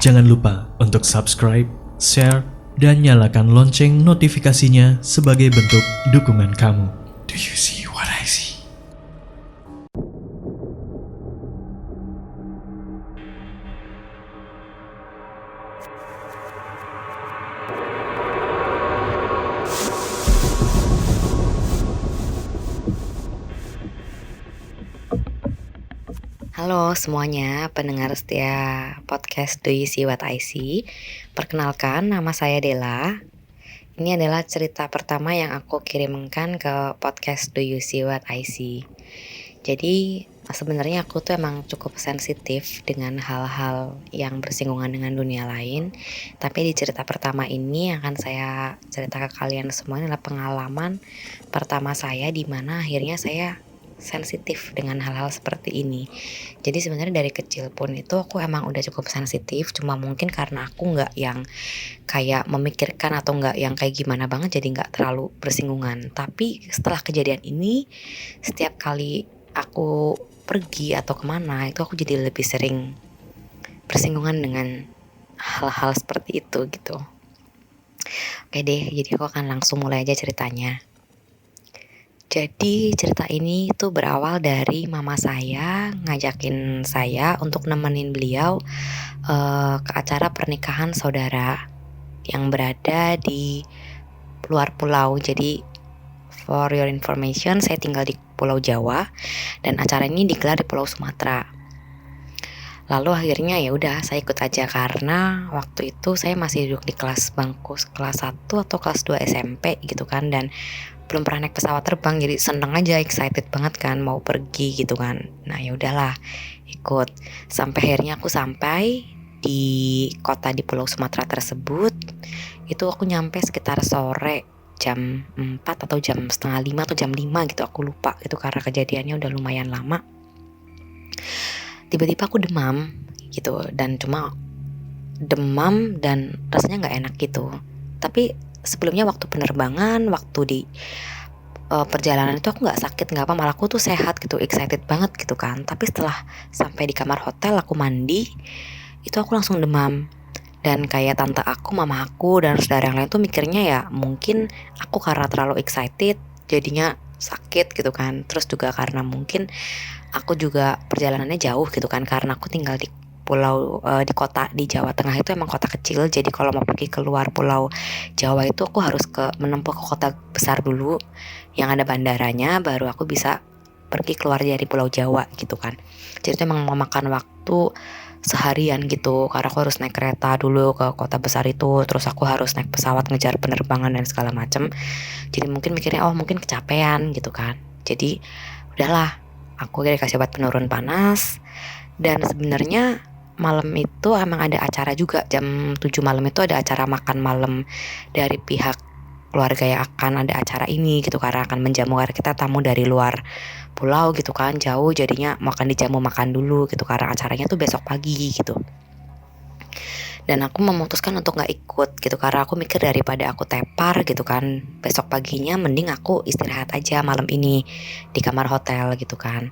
Jangan lupa untuk subscribe, share, dan nyalakan lonceng notifikasinya sebagai bentuk dukungan kamu. Do you see what I see? Halo semuanya, pendengar setia podcast Do You See What I See. Perkenalkan, nama saya Della. Ini adalah cerita pertama yang aku kirimkan ke podcast Do You See What I See. Jadi sebenarnya aku tuh emang cukup sensitif dengan hal-hal yang bersinggungan dengan dunia lain. Tapi di cerita pertama ini akan saya cerita ke kalian semua adalah pengalaman pertama saya di mana akhirnya saya sensitif dengan hal-hal seperti ini. Jadi sebenarnya dari kecil pun itu aku emang udah cukup sensitif, cuma mungkin karena aku nggak yang kayak memikirkan atau nggak yang kayak gimana banget, jadi nggak terlalu bersinggungan. Tapi setelah kejadian ini, setiap kali aku pergi atau kemana itu aku jadi lebih sering bersinggungan dengan hal-hal seperti itu gitu. Oke deh, jadi aku akan langsung mulai aja ceritanya. Jadi cerita ini tuh berawal dari mama saya ngajakin saya untuk nemenin beliau ke acara pernikahan saudara yang berada di luar pulau. Jadi for your information, saya tinggal di Pulau Jawa dan acara ini digelar di Pulau Sumatera. Lalu akhirnya ya udah saya ikut aja karena waktu itu saya masih duduk di kelas bangku kelas 1 atau kelas 2 SMP gitu kan, dan belum pernah naik pesawat terbang, jadi seneng aja, excited banget kan mau pergi gitu kan. Nah ya udahlah ikut sampai akhirnya aku sampai di kota di Pulau Sumatera tersebut. Itu aku nyampe sekitar sore jam 4 atau jam setengah 5 atau jam 5 gitu, aku lupa itu karena kejadiannya udah lumayan lama. Tiba-tiba aku demam gitu, dan cuma demam dan rasanya gak enak gitu. Tapi sebelumnya waktu penerbangan, waktu di perjalanan itu aku gak sakit, gak apa, malah aku tuh sehat gitu, excited banget gitu kan. Tapi setelah sampai di kamar hotel aku mandi, itu aku langsung demam. Dan kayak tante aku, mama aku, dan saudara yang lain tuh mikirnya ya mungkin aku karena terlalu excited jadinya sakit gitu kan. Terus juga karena mungkin aku juga perjalanannya jauh gitu kan, karena aku tinggal di pulau di kota di Jawa Tengah, itu emang kota kecil. Jadi kalau mau pergi keluar pulau Jawa itu aku harus menempuh ke kota besar dulu yang ada bandaranya, baru aku bisa pergi keluar dari pulau Jawa gitu kan. Jadi itu emang memakan waktu seharian gitu, karena aku harus naik kereta dulu ke kota besar itu, terus aku harus naik pesawat ngejar penerbangan dan segala macem. Jadi mungkin mikirnya mungkin kecapean gitu kan. Jadi udahlah, aku dikasih obat penurun panas. Dan sebenarnya malam itu emang ada acara juga, jam 7 malam itu ada acara makan malam dari pihak keluarga yang akan ada acara ini gitu, karena akan menjamu, karena kita tamu dari luar pulau gitu kan, jauh, jadinya makan dijamu makan dulu gitu karena acaranya tuh besok pagi gitu. Dan aku memutuskan untuk gak ikut gitu, karena aku mikir daripada aku tepar gitu kan besok paginya, mending aku istirahat aja malam ini di kamar hotel gitu kan.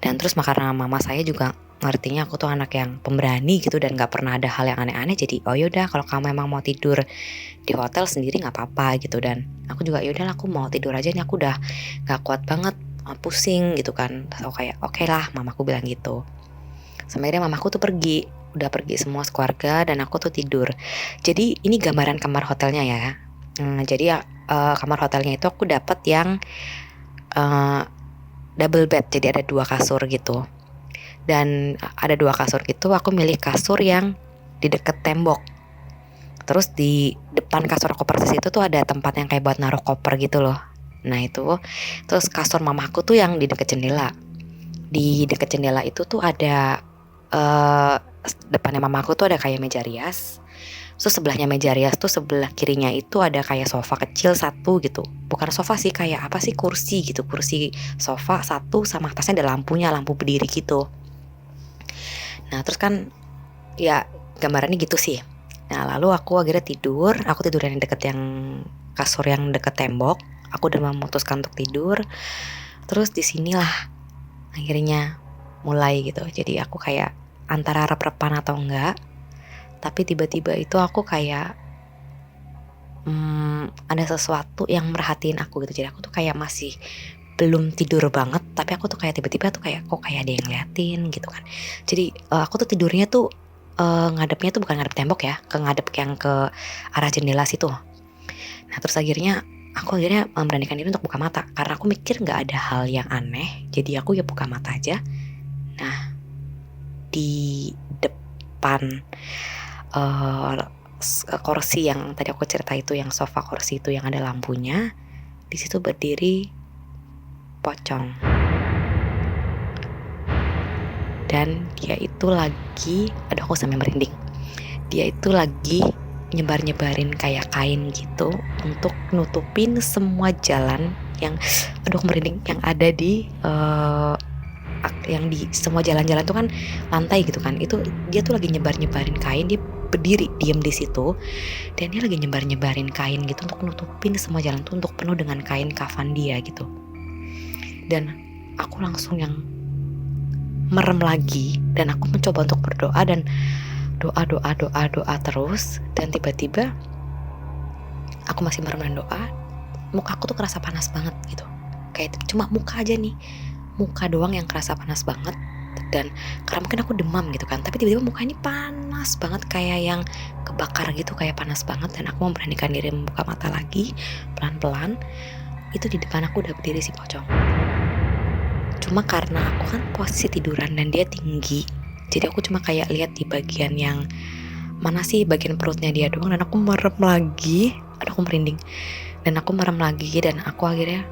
Dan terus karena mama saya juga ngertinya aku tuh anak yang pemberani gitu dan gak pernah ada hal yang aneh-aneh, jadi yaudah kalau kamu emang mau tidur di hotel sendiri gak apa-apa gitu. Dan aku juga yaudah aku mau tidur aja nih, aku udah gak kuat banget, pusing gitu kan. Terus aku kayak oke lah, mamaku bilang gitu. Sampai akhirnya mamaku tuh udah pergi semua sekeluarga dan aku tuh tidur. Jadi ini gambaran kamar hotelnya ya. Jadi kamar hotelnya itu aku dapat yang double bed, jadi ada 2 kasur gitu. Dan ada 2 kasur gitu, aku milih kasur yang di deket tembok. Terus di depan kasur aku persis itu tuh ada tempat yang kayak buat naruh koper gitu loh. Nah itu, terus kasur mamaku tuh yang di deket jendela. Di deket jendela itu tuh ada depannya mamaku tuh ada kayak meja rias. Terus sebelahnya meja rias tuh sebelah kirinya itu ada kayak sofa kecil satu gitu. Bukan sofa sih, kayak apa sih, kursi gitu. Kursi sofa satu sama atasnya ada lampunya, lampu berdiri gitu. Nah terus kan ya gambarannya gitu sih. Nah lalu aku akhirnya tidur yang deket yang kasur yang deket tembok. Aku udah memutuskan untuk tidur. Terus disinilah akhirnya mulai gitu. Jadi aku kayak antara rep-repan atau enggak, Tapi tiba-tiba itu aku kayak ada sesuatu yang merhatiin aku gitu. Jadi aku tuh kayak masih belum tidur banget, tapi aku tuh kayak tiba-tiba tuh kayak kok kayak ada yang ngeliatin gitu kan. Jadi aku tuh tidurnya tuh ngadepnya tuh bukan ngadep tembok ya, ngadep yang ke arah jendela situ. Nah terus akhirnya aku memberanikan diri untuk buka mata karena aku mikir nggak ada hal yang aneh. Jadi aku ya buka mata aja. Nah di depan kursi yang tadi aku cerita itu, yang sofa kursi itu yang ada lampunya, di situ berdiri pocong. Dan dia itu lagi, aduh aku sampai merinding. Dia itu lagi nyebar-nyebarin kayak kain gitu untuk nutupin semua jalan yang, aduh aku merinding, yang ada di yang di semua jalan-jalan tuh kan lantai gitu kan. Itu dia tuh lagi nyebar-nyebarin kain, dia berdiri diam di situ dan dia lagi nyebar-nyebarin kain gitu untuk nutupin semua jalan tuh untuk penuh dengan kain kafan dia gitu. Dan aku langsung yang merem lagi dan aku mencoba untuk berdoa dan doa terus, dan tiba-tiba aku masih merem dan doa, muka aku tuh kerasa panas banget gitu. Kayak cuma muka aja nih, muka doang yang kerasa panas banget. Dan karena mungkin aku demam gitu kan, tapi tiba-tiba muka ini panas banget kayak yang kebakar gitu, kayak panas banget. Dan aku memberanikan diri membuka mata lagi pelan-pelan. Itu di depan aku udah berdiri si pocong. Cuma karena aku kan posisi tiduran dan dia tinggi, jadi aku cuma kayak lihat di bagian yang mana sih, bagian perutnya dia doang. Dan aku merem lagi, aduh aku merinding. Dan aku merem lagi dan aku akhirnya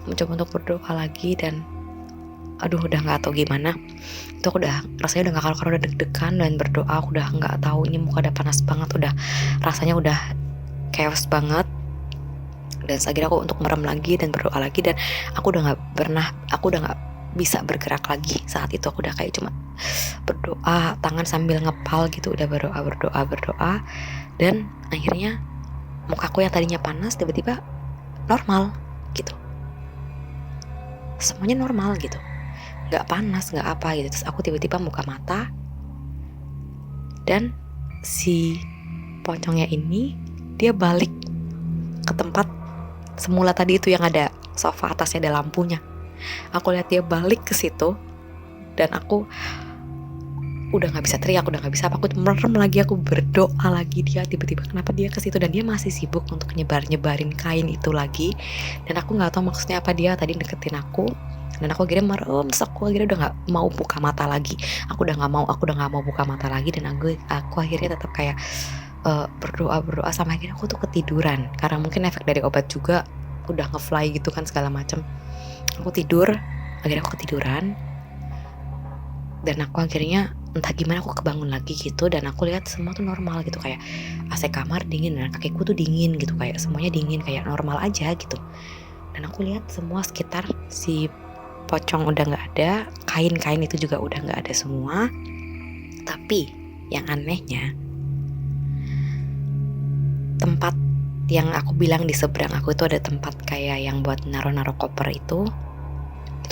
mencoba untuk berdoa lagi. Dan aduh udah nggak tahu gimana, itu aku udah rasanya udah nggak karu-karu, udah deg-degan dan berdoa aku udah nggak tahu, ini muka udah panas banget, udah rasanya udah chaos banget. Dan akhirnya aku untuk merem lagi dan berdoa lagi, dan aku udah nggak bisa bergerak lagi. Saat itu aku udah kayak cuma berdoa, tangan sambil ngepal gitu, udah berdoa. Dan akhirnya mukaku yang tadinya panas tiba-tiba normal gitu, semuanya normal gitu, nggak panas nggak apa gitu. Terus aku tiba-tiba buka mata dan si pocongnya ini dia balik ke tempat semula tadi itu yang ada sofa atasnya ada lampunya. Aku lihat dia balik ke situ dan aku udah nggak bisa teriak, udah nggak bisa apa, aku merem lagi, aku berdoa lagi. Dia tiba-tiba kenapa dia ke situ dan dia masih sibuk untuk nyebarin kain itu lagi. Dan aku nggak tahu maksudnya apa, dia tadi deketin aku. Dan aku akhirnya merem, terus aku akhirnya udah nggak mau buka mata lagi. Aku udah nggak mau buka mata lagi. Dan aku akhirnya tetap kayak berdoa sama. Akhirnya aku tuh ketiduran karena mungkin efek dari obat juga, udah ngefly gitu kan segala macam. Aku tidur, akhirnya aku ketiduran. Dan aku akhirnya entah gimana aku kebangun lagi gitu, dan aku lihat semua tuh normal gitu, kayak AC kamar dingin dan kakiku tuh dingin gitu, kayak semuanya dingin, kayak normal aja gitu. Dan aku lihat semua sekitar si pocong udah nggak ada, kain-kain itu juga udah nggak ada semua. Tapi yang anehnya, tempat yang aku bilang di seberang aku itu ada tempat kayak yang buat naruh-naruh koper itu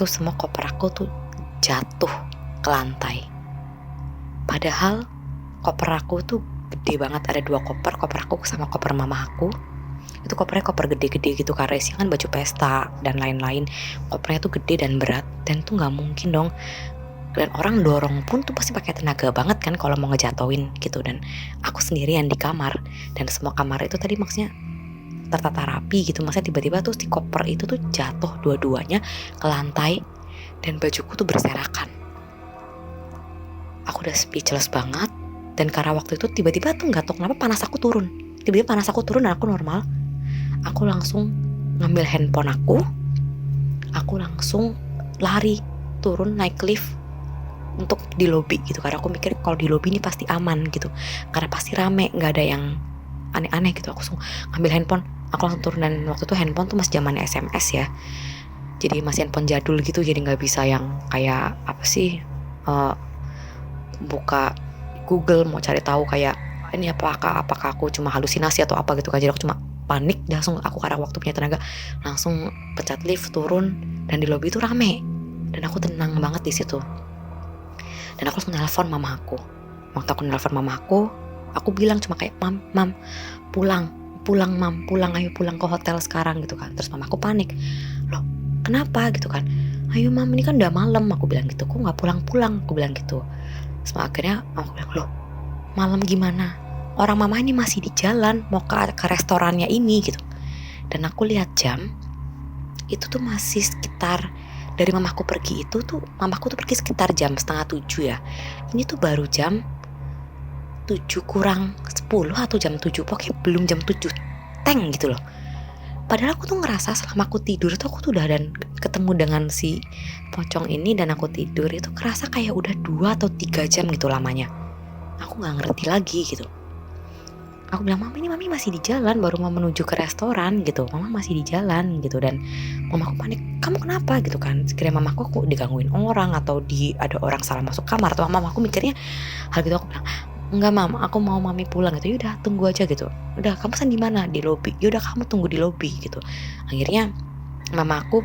semua koper aku tuh jatuh ke lantai. Padahal koper aku tuh gede banget, ada 2 koper aku sama koper mama aku. Itu kopernya koper gede-gede gitu, karena isinya kan baju pesta dan lain-lain. Kopernya tuh gede dan berat, dan tuh nggak mungkin dong. Dan orang dorong pun tuh pasti pakai tenaga banget kan kalau mau ngejatoin gitu. Dan aku sendirian di kamar, dan semua kamar itu tadi maksudnya tertata rapi gitu. Maksudnya tiba-tiba tuh si koper itu tuh jatuh dua-duanya ke lantai, dan bajuku tuh berserakan. Aku udah speechless banget. Dan karena waktu itu tiba-tiba tuh gak tau kenapa panas aku turun. Tiba-tiba panas aku turun dan aku normal. Aku langsung ngambil handphone aku. Aku langsung lari turun naik lift untuk di lobi gitu. Karena aku mikir kalau di lobi ini pasti aman gitu, karena pasti rame, gak ada yang aneh-aneh gitu. Aku langsung ngambil handphone, aku langsung turun. Dan waktu itu handphone tuh masih zamannya SMS ya, jadi masih handphone jadul gitu, jadi gak bisa yang kayak apa sih, buka Google mau cari tahu kayak ini apakah aku cuma halusinasi atau apa gitu kan. Jadi aku cuma panik, langsung aku karena waktu punya tenaga langsung pencet lift turun, dan di lobi itu rame dan aku tenang banget di situ. Dan aku langsung nelpon mama aku. Waktu aku nelpon mama aku, Aku bilang cuma kayak mam pulang mam, pulang, ayo pulang ke hotel sekarang gitu kan. Terus mamaku panik, loh kenapa gitu kan, ayo mam ini kan udah malam, aku bilang gitu, kok nggak pulang, aku bilang gitu. Terus akhirnya aku bilang, loh malam gimana, orang mama ini masih di jalan mau ke restorannya ini gitu. Dan aku lihat jam itu tuh masih sekitar, dari mamaku pergi itu tuh, mamaku tuh pergi sekitar jam 6:30 ya, ini tuh baru jam 7 kurang 10 atau jam 7, pokoknya belum jam 7 teng gitu loh. Padahal aku tuh ngerasa selama aku tidur tuh aku tuh udah dan ketemu dengan si pocong ini, dan aku tidur itu kerasa kayak udah 2 atau 3 jam gitu lamanya. Aku gak ngerti lagi gitu. Aku bilang, mami masih di jalan, baru mau menuju ke restoran gitu, mama masih di jalan gitu. Dan mamaku panik, kamu kenapa gitu kan, sekiranya mamaku aku digangguin orang atau ada orang salah masuk kamar, atau mamaku mikirnya hal gitu. Aku bilang, enggak mam, aku mau mami pulang gitu. Yaudah tunggu aja gitu, udah kamu pesan di mana, di lobi, yaudah kamu tunggu di lobi gitu. Akhirnya mamaku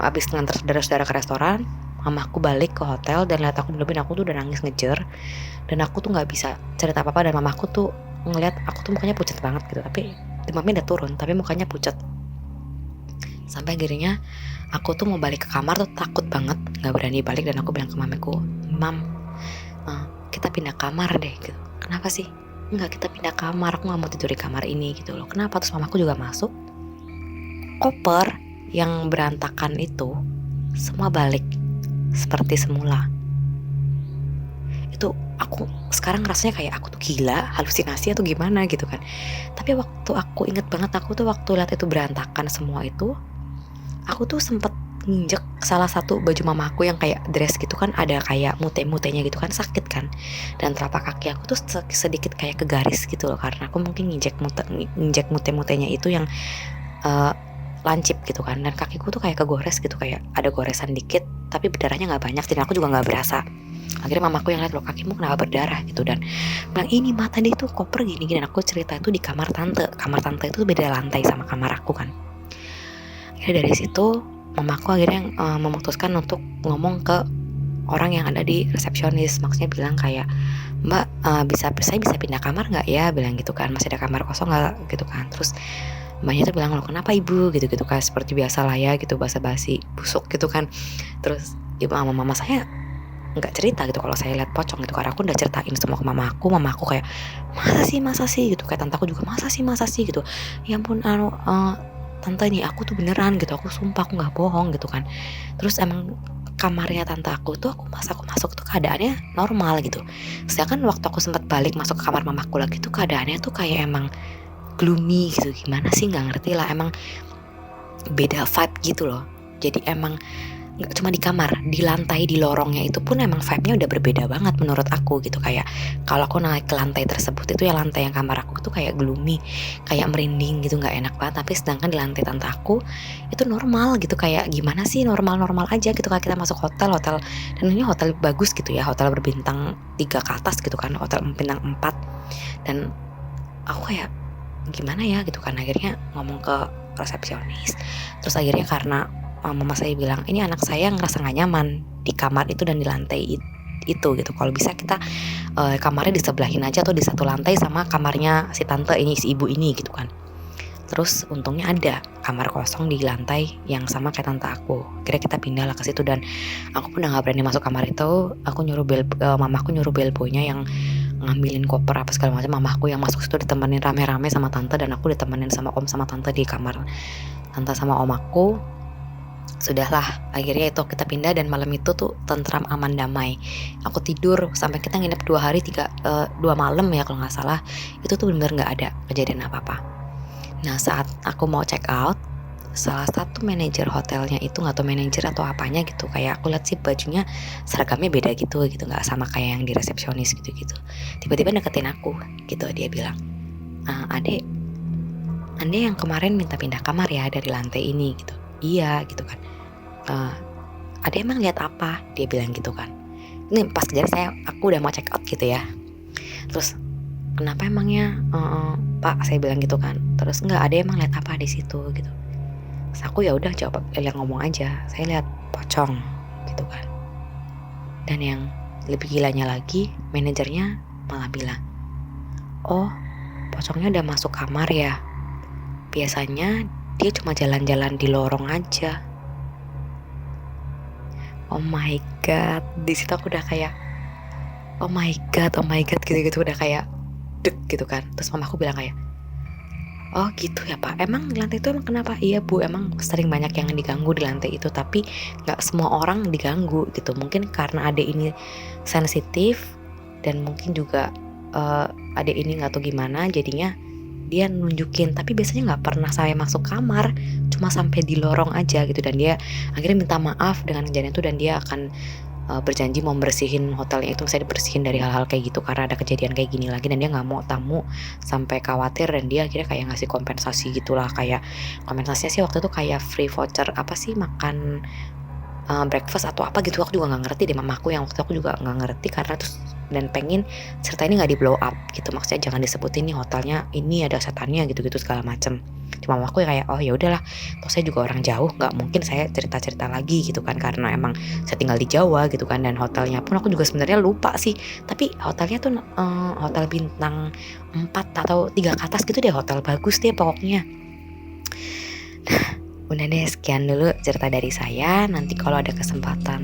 abis nganter saudara-saudara ke restoran, mamaku balik ke hotel dan lihat aku di lobi, aku tuh udah nangis ngejer. Dan aku tuh gak bisa cerita apa-apa, dan mamaku tuh ngeliat aku tuh mukanya pucat banget gitu, tapi demamnya udah turun tapi mukanya pucat. Sampai akhirnya aku tuh mau balik ke kamar tuh takut banget, gak berani balik. Dan aku bilang ke mamiku, mam kita pindah kamar deh gitu. Kenapa sih? Enggak, kita pindah kamar, aku gak mau tidur di kamar ini gitu loh. Kenapa? Terus mamaku juga masuk, koper yang berantakan itu semua balik seperti semula. Itu aku sekarang rasanya kayak aku tuh gila, halusinasi atau gimana gitu kan. Tapi waktu aku inget banget, aku tuh waktu lihat itu berantakan semua itu, aku tuh sempet nginjek salah satu baju mamaku yang kayak dress gitu kan, ada kayak mute-mutenya gitu kan, sakit kan. Dan telapak kaki aku tuh sedikit kayak kegaris gitu loh, karena aku mungkin nginjek mute-mutenya itu yang lancip gitu kan. Dan kakiku tuh kayak kegores gitu, kayak ada goresan dikit tapi berdarahnya gak banyak, dan aku juga gak berasa. Akhirnya mamaku yang lihat, loh kakimu kenapa berdarah gitu, dan bilang ini mata dia tuh koper gini. Dan aku cerita itu di kamar tante itu beda lantai sama kamar aku kan. Akhirnya dari situ mamaku akhirnya memutuskan untuk ngomong ke orang yang ada di resepsionis, maksudnya bilang kayak, mbak saya bisa pindah kamar nggak ya, bilang gitu kan, masih ada kamar kosong nggak gitu kan. Terus mbaknya tuh bilang, loh kenapa ibu gitu kan, seperti biasa lah ya gitu, basa-basi busuk gitu kan. Terus ibu sama mama saya nggak cerita gitu kalau saya lihat pocong gitu, karena aku udah ceritain semua ke mamaku kayak masa sih gitu, kayak tantaku juga masa sih gitu. Ya ampun tante ini aku tuh beneran gitu, aku sumpah aku nggak bohong gitu kan. Terus emang kamarnya tante aku tuh aku masuk tuh keadaannya normal gitu. Sedangkan waktu aku sempat balik masuk ke kamar mamaku lagi tuh keadaannya tuh kayak emang gloomy gitu, gimana sih nggak ngerti lah, emang beda vibe gitu loh. Jadi emang nggak cuma di kamar, di lantai, di lorongnya itu pun emang vibe-nya udah berbeda banget menurut aku gitu. Kayak kalau aku naik ke lantai tersebut itu ya, lantai yang kamar aku tuh kayak gloomy, kayak merinding gitu, nggak enak banget. Tapi sedangkan di lantai tante aku itu normal gitu, kayak gimana sih, normal aja gitu. Kayak kita masuk hotel, dan ini hotel bagus gitu ya, hotel berbintang 3 ke atas gitu kan, hotel bintang 4. Dan aku kayak gimana ya gitu kan. Akhirnya ngomong ke resepsionis. Terus akhirnya karena mama saya bilang, ini anak saya ngerasa gak nyaman di kamar itu dan di lantai itu gitu. Kalau bisa kita kamarnya disebelahin aja atau di satu lantai sama kamarnya si tante ini, si ibu ini gitu kan. Terus untungnya ada kamar kosong di lantai yang sama kayak tante aku. Kira kita pindah lah ke situ, dan aku pun udah gak berani masuk kamar itu. Aku nyuruh mamaku nyuruh bellboynya yang ngambilin koper apa segala macam. Mamaku yang masuk situ ditemenin rame-rame sama tante, dan aku ditemenin sama om sama tante di kamar tante sama om aku. Sudahlah, akhirnya itu kita pindah, dan malam itu tuh tentram, aman, damai. Aku tidur sampai kita nginep 2 malam ya kalau nggak salah. Itu tuh benar nggak ada kejadian apa-apa. Nah saat aku mau check out, salah satu manajer hotelnya itu, nggak tahu manajer atau apanya gitu, kayak aku lihat sih bajunya seragamnya beda gitu, nggak sama kayak yang di resepsionis gitu. Tiba-tiba deketin aku gitu, dia bilang, Ade yang kemarin minta pindah kamar ya dari lantai ini gitu. Iya gitu kan. Ade emang lihat apa, dia bilang gitu kan. Ini pas kejadian aku udah mau check out gitu ya. Terus kenapa emangnya Pak, saya bilang gitu kan. Terus enggak, Ade emang lihat apa di situ gitu. Terus aku ya udah jawab yang ngomong aja, saya lihat pocong gitu kan. Dan yang lebih gilanya lagi, manajernya malah bilang, oh pocongnya udah masuk kamar ya. Biasanya dia cuma jalan-jalan di lorong aja. Oh my god, di situ aku udah kayak oh my god gitu udah kayak dek gitu kan. Terus mamaku bilang kayak, oh gitu ya Pak, emang di lantai itu emang kenapa? Iya Bu, emang sering banyak yang diganggu di lantai itu, tapi gak semua orang diganggu gitu. Mungkin karena adek ini sensitif dan mungkin juga adek ini gak tahu gimana jadinya dia nunjukin. Tapi biasanya gak pernah saya masuk kamar, cuma sampai di lorong aja gitu. Dan dia akhirnya minta maaf dengan kejadian itu dan dia akan berjanji mau bersihin hotelnya itu, misalnya dibersihin dari hal-hal kayak gitu karena ada kejadian kayak gini lagi, dan dia nggak mau tamu sampai khawatir. Dan dia akhirnya kayak ngasih kompensasi gitulah, kayak kompensasinya sih waktu itu kayak free voucher apa sih, makan breakfast atau apa gitu, aku juga nggak ngerti deh. Mamaku yang waktu itu aku juga nggak ngerti karena terus dan pengen cerita ini nggak di blow up gitu, maksudnya jangan disebutin nih hotelnya ini ada setannya gitu-gitu segala macem. Cuma mamaku kayak oh ya udahlah, toh saya juga orang jauh, nggak mungkin saya cerita-cerita lagi gitu kan, karena emang saya tinggal di Jawa gitu kan. Dan hotelnya pun aku juga sebenarnya lupa sih, tapi hotelnya tuh hotel bintang 4 atau 3 ke atas gitu deh, hotel bagus deh pokoknya. Udah deh, sekian dulu cerita dari saya. Nanti kalau ada kesempatan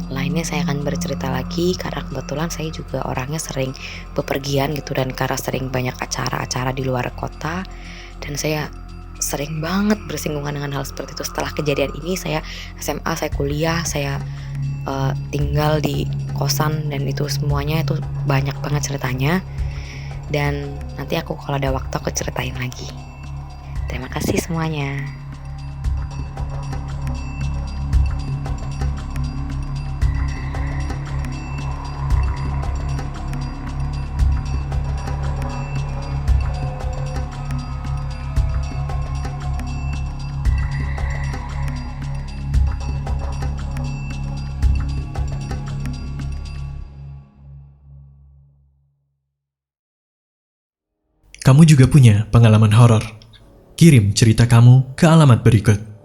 lainnya saya akan bercerita lagi, karena kebetulan saya juga orangnya sering bepergian gitu, dan karena sering banyak acara-acara di luar kota, dan saya sering banget bersinggungan dengan hal seperti itu. Setelah kejadian ini saya SMA, saya kuliah, saya tinggal di kosan, dan itu semuanya itu banyak banget ceritanya. Dan nanti aku kalau ada waktu aku ceritain lagi. Terima kasih semuanya. Kamu juga punya pengalaman horor? Kirim cerita kamu ke alamat berikut.